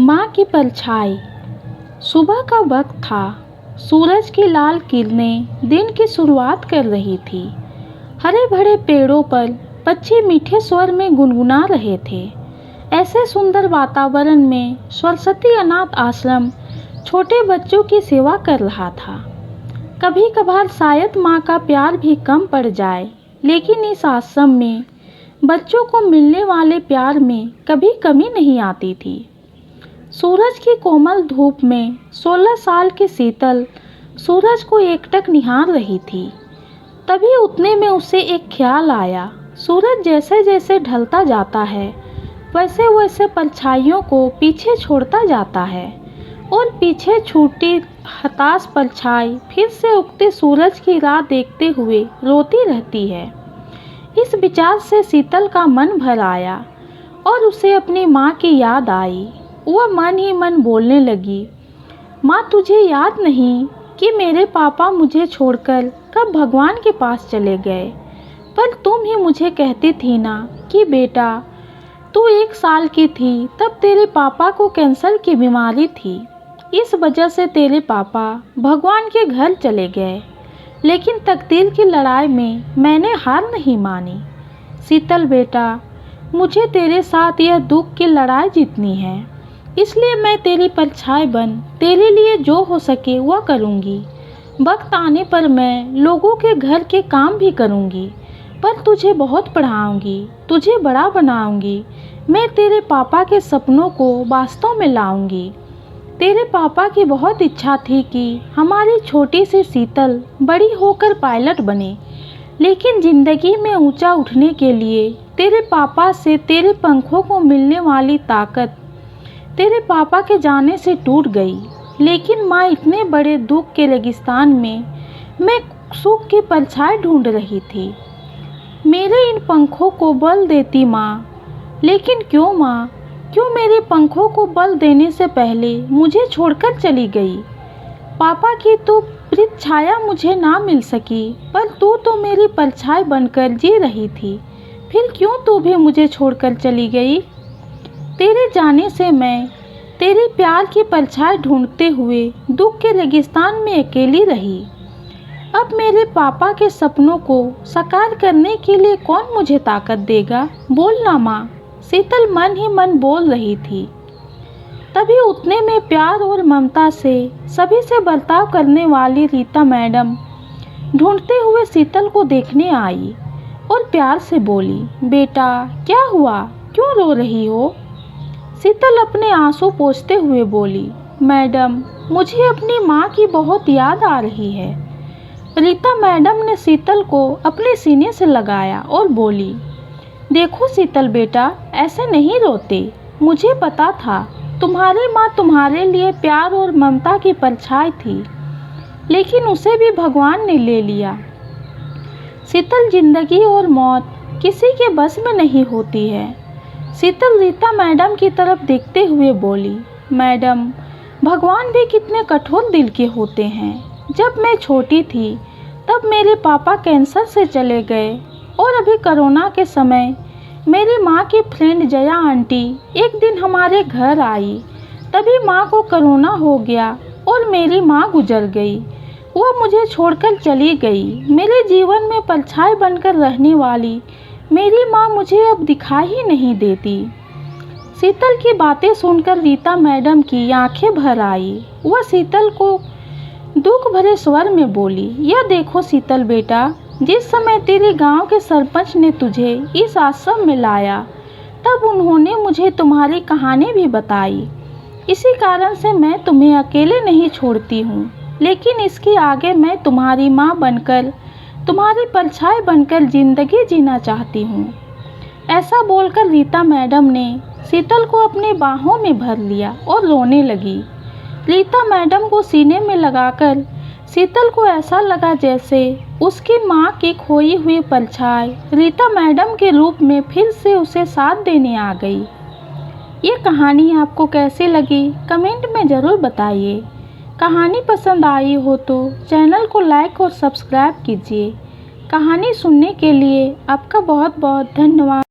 माँ की परछाई। सुबह का वक्त था। सूरज की लाल किरणें दिन की शुरुआत कर रही थी। हरे भरे पेड़ों पर पक्षी मीठे स्वर में गुनगुना रहे थे। ऐसे सुंदर वातावरण में सरस्वती अनाथ आश्रम छोटे बच्चों की सेवा कर रहा था। कभी कभार शायद माँ का प्यार भी कम पड़ जाए, लेकिन इस आश्रम में बच्चों को मिलने वाले प्यार में कभी कमी नहीं आती थी। सूरज की कोमल धूप में 16 साल की शीतल सूरज को एकटक निहार रही थी। तभी उतने में उसे एक ख्याल आया। सूरज जैसे जैसे ढलता जाता है, वैसे वैसे परछाइयों को पीछे छोड़ता जाता है और पीछे छूटी हताश परछाई फिर से उगते सूरज की राह देखते हुए रोती रहती है। इस विचार से शीतल का मन भर आया और उसे अपनी माँ की याद आई। वह मन ही मन बोलने लगी, माँ तुझे याद नहीं कि मेरे पापा मुझे छोड़कर कब भगवान के पास चले गए, पर तुम ही मुझे कहती थी ना कि बेटा तू 1 साल की थी तब तेरे पापा को कैंसर की बीमारी थी। इस वजह से तेरे पापा भगवान के घर चले गए, लेकिन तकदीर की लड़ाई में मैंने हार नहीं मानी। शीतल बेटा, मुझे तेरे साथ यह दुख की लड़ाई जीतनी है, इसलिए मैं तेरी परछाई बन तेरे लिए जो हो सके वह करूँगी। वक्त आने पर मैं लोगों के घर के काम भी करूँगी, पर तुझे बहुत पढ़ाऊँगी, तुझे बड़ा बनाऊँगी। मैं तेरे पापा के सपनों को वास्तव में लाऊँगी। तेरे पापा की बहुत इच्छा थी कि हमारी छोटी सी शीतल बड़ी होकर पायलट बने, लेकिन ज़िंदगी में ऊंचा उठने के लिए तेरे पापा से तेरे पंखों को मिलने वाली ताकत तेरे पापा के जाने से टूट गई। लेकिन माँ, इतने बड़े दुख के रेगिस्तान में मैं सुख की परछाई ढूंढ रही थी। मेरे इन पंखों को बल देती माँ, लेकिन क्यों माँ, क्यों मेरे पंखों को बल देने से पहले मुझे छोड़कर चली गई। पापा की तो प्रीत छाया मुझे ना मिल सकी, पर तू तो मेरी परछाई बनकर जी रही थी, फिर क्यों तू भी मुझे छोड़कर चली गई। तेरे जाने से मैं तेरे प्यार की परछाई ढूंढते हुए दुख के रेगिस्तान में अकेली रही। अब मेरे पापा के सपनों को साकार करने के लिए कौन मुझे ताकत देगा। बोलना माँ, शीतल मन ही मन बोल रही थी। तभी उतने में प्यार और ममता से सभी से बर्ताव करने वाली रीता मैडम ढूंढते हुए शीतल को देखने आई और प्यार से बोली, बेटा क्या हुआ, क्यों रो रही हो। शीतल अपने आंसू पोंछते हुए बोली, मैडम मुझे अपनी माँ की बहुत याद आ रही है। रीता मैडम ने शीतल को अपने सीने से लगाया और बोली, देखो शीतल बेटा, ऐसे नहीं रोते। मुझे पता था तुम्हारी माँ तुम्हारे लिए प्यार और ममता की परछाई थी, लेकिन उसे भी भगवान ने ले लिया। शीतल, जिंदगी और मौत किसी के बस में नहीं होती है। शीतल रीता मैडम की तरफ देखते हुए बोली, मैडम भगवान भी कितने कठोर दिल के होते हैं। जब मैं छोटी थी तब मेरे पापा कैंसर से चले गए और अभी कोरोना के समय मेरी माँ की फ्रेंड जया आंटी एक दिन हमारे घर आई। तभी माँ को कोरोना हो गया और मेरी माँ गुजर गई। वो मुझे छोड़कर चली गई। मेरे जीवन में परछाई बनकर रहने वाली मेरी माँ मुझे अब दिखाई ही नहीं देती। शीतल की बातें सुनकर रीता मैडम की आंखें भर आई। वह शीतल को दुख भरे स्वर में बोली, यह देखो शीतल बेटा, जिस समय तेरे गांव के सरपंच ने तुझे इस आश्रम में लाया, तब उन्होंने मुझे तुम्हारी कहानी भी बताई। इसी कारण से मैं तुम्हें अकेले नहीं छोड़ती हूँ, लेकिन इसके आगे मैं तुम्हारी माँ बनकर, तुम्हारी परछाई बनकर जिंदगी जीना चाहती हूँ। ऐसा बोलकर रीता मैडम ने शीतल को अपने बाहों में भर लिया और रोने लगी। रीता मैडम को सीने में लगाकर शीतल को ऐसा लगा जैसे उसकी माँ की खोई हुई परछाई रीता मैडम के रूप में फिर से उसे साथ देने आ गई। ये कहानी आपको कैसी लगी कमेंट में ज़रूर बताइए। कहानी पसंद आई हो तो चैनल को लाइक और सब्सक्राइब कीजिए। कहानी सुनने के लिए आपका बहुत बहुत धन्यवाद।